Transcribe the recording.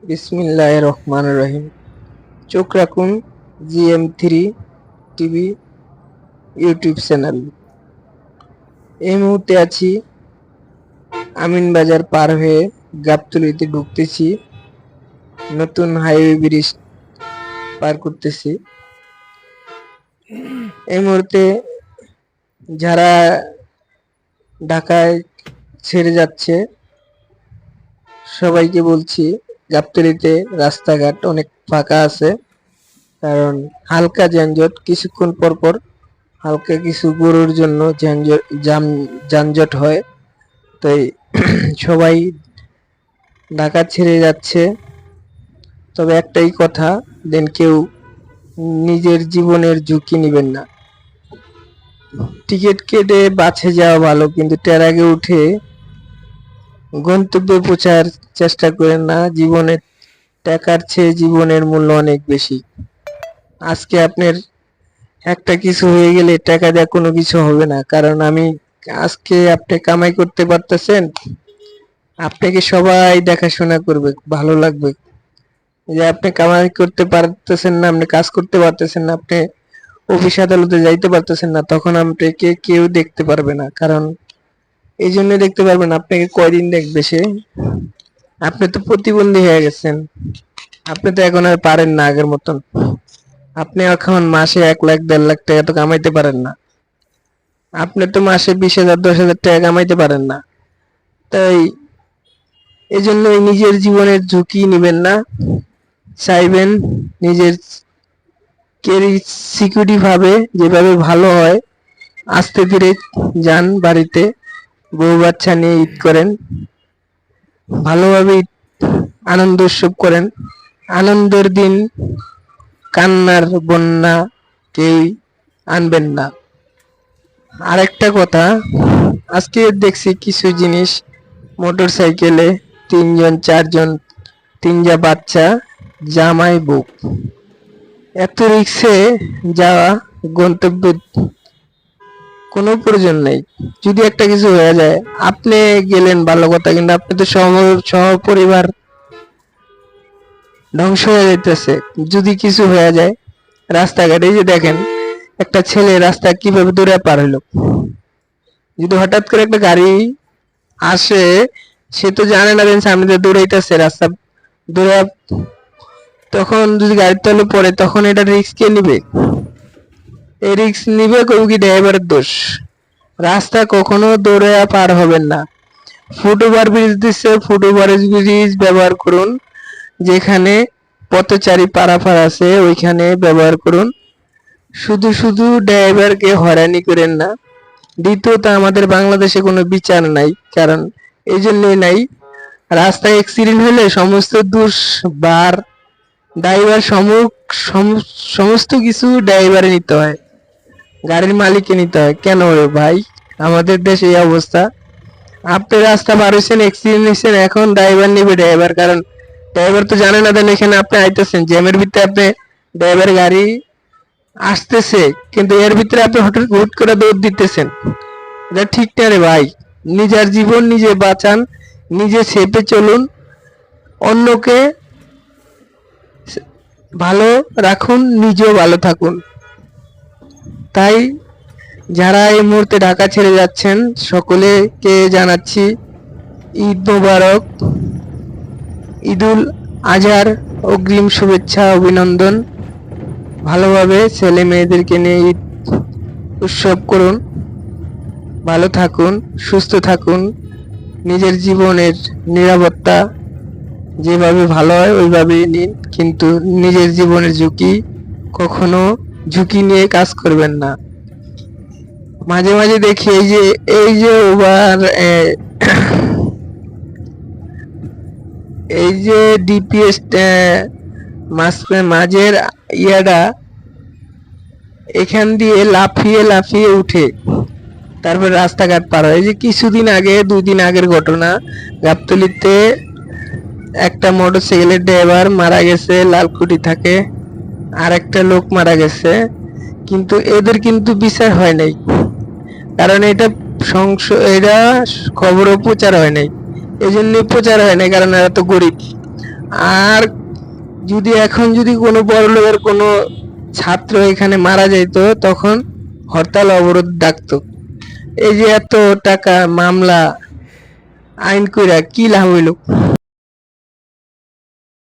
বিসমিল্লাহির রহমানির রহিম। চোখ রাখুন GM3 টিভি ইউটিউব চ্যানেল। এই মুহূর্তে আছি আমিনবাজার পার হয়ে গাবতলীতে ঢুকতেছি, নতুন হাইওয়ে ব্রিজ পার করতেছি। এই মুহূর্তে যারা ঢাকায় ছেড়ে যাচ্ছে সবাইকে বলছি, গাবতলীতে রাস্তাঘাট অনেক ফাঁকা আছে, কারণ হালকা যানজট কিছুক্ষণ পর পর হালকা কিছু গরুর জন্য যানজট হয়, তাই সবাই ঢাকা ছেড়ে যাচ্ছে। তবে একটাই কথা, দেন কেউ নিজের জীবনের ঝুঁকি নেবেন না। টিকিট কেটে বাসে যাওয়া ভালো, কিন্তু ট্রাকে উঠে গন্তব্যে পৌঁছার চেষ্টা করেন না। জীবনের টাকার চেয়ে জীবনের মূল্য অনেক বেশি। আজকে আপনার একটা কিছু হয়ে গেলে টাকা দিয়ে কোনো কিছু হবে না, কারণ আজকে আপনি কামাই করতে পারতেছেন, আপনাকে সবাই দেখাশোনা করবে, ভালো লাগবে। যে আপনি কামাই করতে পারতেছেন না, আপনি কাজ করতে পারতেছেন না, আপনি অফিস আদালতে যাইতে পারতেছেন না, তখন আপনাকে কেউ দেখতে পারবে না। কারণ এই জন্য দেখতে পারবেন, আপনাকে কয়দিন দেখবে সে? আপনি তো প্রতিবন্ধী হয়ে গেছেন, আপনি তো এখন আর পারেন না আগের মতন। আপনি এখন মাসে 1 লাখ 1.5 লাখ টাকা তো কামাইতে পারেন না। আপনি তো মাসে 20,000 10,000 টাকা কামাইতে পারেন না। তাই এই জন্য নিজের জীবনের ঝুঁকি নেবেন না। চাইবেন নিজের কেরিয়ার সিকিউরিটি ভাবে, যেভাবে ভালো হয় আস্তে ধীরে যান বাড়িতে, বউ বাচ্চা নিয়ে ঈদ করেন, ভালোভাবে আনন্দ উৎসব করেন। আনন্দের দিন কান্নার বন্যা কেউই আনবেন না। আরেকটা কথা, আজকে দেখছি কিছু জিনিস, মোটর সাইকেলে 3 জন 4 জন, 3 বাচ্চা, জামাই বউ, এত রিক্সে যাওয়া গন্তব্যে কোনো প্রয়োজন নেই। যদি একটা কিছু হয়ে যায়, আপনি গেলেন ভালো কথা, কিন্তু আপনি তো সহ পরিবার ধ্বংস হয়ে যাইতেছে যদি কিছু হয়ে যায়। রাস্তাঘাটে যে দেখেন, একটা ছেলে রাস্তা কিভাবে দৌড়ে পার হলো। যদি হঠাৎ করে একটা গাড়ি আসে, সে তো জানে না সামনে দিয়ে দৌড়াইতেছে রাস্তা দৌড়া, তখন যদি গাড়ির তলে পড়ে, তখন এটা রিস্ক কে নিবে? এই রিস্ক নিবে কি ড্রাইভারের দোষ। রাস্তা কখনো দৌড়ে পার হবেন না। ফুটওভার ব্রিজ দিচ্ছে, ফুটওভার ব্রিজ ব্যবহার করুন। যেখানে পথচারী পারাপার আছে ওইখানে ব্যবহার করুন। শুধু শুধু ড্রাইভারকে হয়রানি করেন না। দ্বিতীয়ত, আমাদের বাংলাদেশে কোনো বিচার নাই, কারণ এই জন্যই নাই, রাস্তায় অ্যাক্সিডেন্ট হলে সমস্ত দোষ বার ড্রাইভার, সমস্ত কিছু ড্রাইভারে নিতে হয়, গাড়ির মালিককে নিতে হয়। কেন রে ভাই, আমাদের দেশে এই অবস্থা। আপনি রাস্তা পার হয়েছেন, অ্যাক্সিডেন্ট হয়েছেন, এখন ড্রাইভার নিবে ড্রাইভার, কারণ ড্রাইভার তো জানে না দেন এখানে আপনি আইতেছেন, জ্যামের ভিতরে আপনি ড্রাইভার গাড়ি আসতেছে, কিন্তু এর ভিতরে আপনি হঠাৎ হুট করে দৌড় দিতেছেন। এটা ঠিক না রে ভাই। নিজের জীবন নিজে বাঁচান, নিজে সেফে চলুন, অন্যকে ভালো রাখুন, নিজেও ভালো থাকুন। তাই যারা এই মুহূর্তে ঢাকা ছেড়ে যাচ্ছেন, সকলেকে জানাচ্ছি ঈদ মোবারক, ঈদুল আজহার অগ্রিম শুভেচ্ছা, অভিনন্দন। ভালোভাবে ছেলে মেয়েদেরকে নিয়ে ঈদ উৎসব করুন, ভালো থাকুন, সুস্থ থাকুন। নিজের জীবনের নিরাপত্তা যেভাবে ভালো হয় ওইভাবেই নিন, কিন্তু নিজের জীবনের কখনো ঝুঁকি নিয়ে কাজ করবেন না। মাঝে মাঝে দেখি এই যে ওভার এই যে ডিপিএস মাঝের ইয়াটা, এখান দিয়ে লাফিয়ে লাফিয়ে উঠে তারপর রাস্তাঘাট পার হয়। এই যে কিছুদিন আগে, 2 দিন আগের ঘটনা, গাবতলীতে একটা মোটরসাইকেলের ড্রাইভার মারা গেছে, লালকুটি থাকে, আর একটা লোক মারা গেছে, কিন্তু এদের কিন্তু বিচার হয় নাই, কারণ এটা খবরও প্রচার হয় নাই। এই জন্য প্রচার হয় নাই, কারণ এরা তো গরিব। আর যদি এখন যদি কোনো বড়লোকের কোনো ছাত্র এখানে মারা যাইতো তখন হরতাল অবরোধ ডাকতো। এই যে এত টাকা মামলা আইন কইরা কি লাভ হইলো?